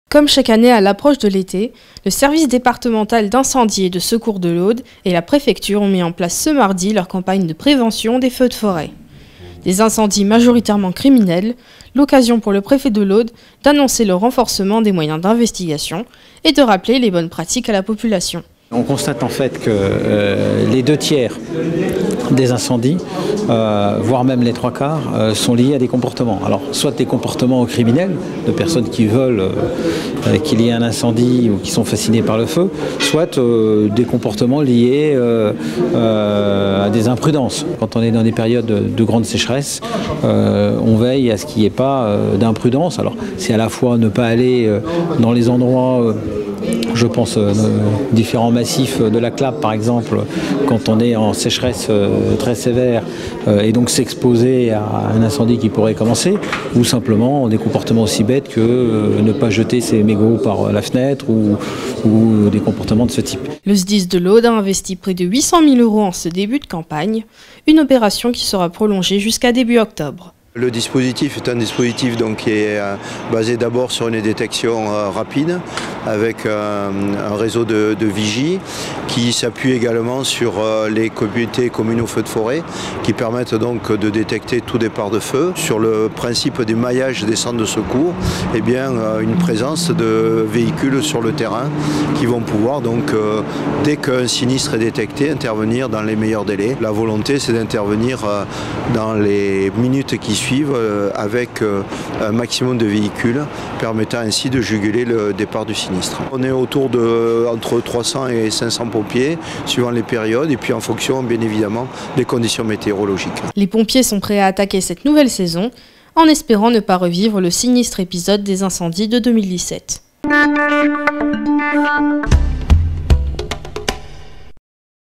Comme chaque année à l'approche de l'été, le service départemental d'incendie et de secours de l'Aude et la préfecture ont mis en place ce mardi leur campagne de prévention des feux de forêt. Des incendies majoritairement criminels, l'occasion pour le préfet de l'Aude d'annoncer le renforcement des moyens d'investigation et de rappeler les bonnes pratiques à la population. On constate en fait que les 2/3 des incendies, voire même les 3/4, sont liés à des comportements. Alors, soit des comportements criminels, de personnes qui veulent qu'il y ait un incendie ou qui sont fascinées par le feu, soit des comportements liés à des imprudences. Quand on est dans des périodes de grande sécheresse, on veille à ce qu'il n'y ait pas d'imprudence. Alors, c'est à la fois ne pas aller dans les endroits... Je pense différents massifs de la Clappe, par exemple, quand on est en sécheresse très sévère et donc s'exposer à un incendie qui pourrait commencer, ou simplement des comportements aussi bêtes que ne pas jeter ses mégots par la fenêtre ou des comportements de ce type. Le SDIS de l'Aude a investi près de 800 000 € en ce début de campagne, une opération qui sera prolongée jusqu'à début octobre. Le dispositif est un dispositif donc, qui est basé d'abord sur une détection rapide avec un réseau de vigies qui s'appuie également sur les comités communaux feux de forêt qui permettent donc de détecter tout départ de feu. Sur le principe du maillage des centres de secours, eh bien, une présence de véhicules sur le terrain qui vont pouvoir donc, dès qu'un sinistre est détecté, intervenir dans les meilleurs délais. La volonté c'est d'intervenir dans les minutes qui suivent avec un maximum de véhicules permettant ainsi de juguler le départ du sinistre. On est autour de entre 300 et 500 pompiers suivant les périodes et puis en fonction bien évidemment des conditions météorologiques. Les pompiers sont prêts à attaquer cette nouvelle saison en espérant ne pas revivre le sinistre épisode des incendies de 2017.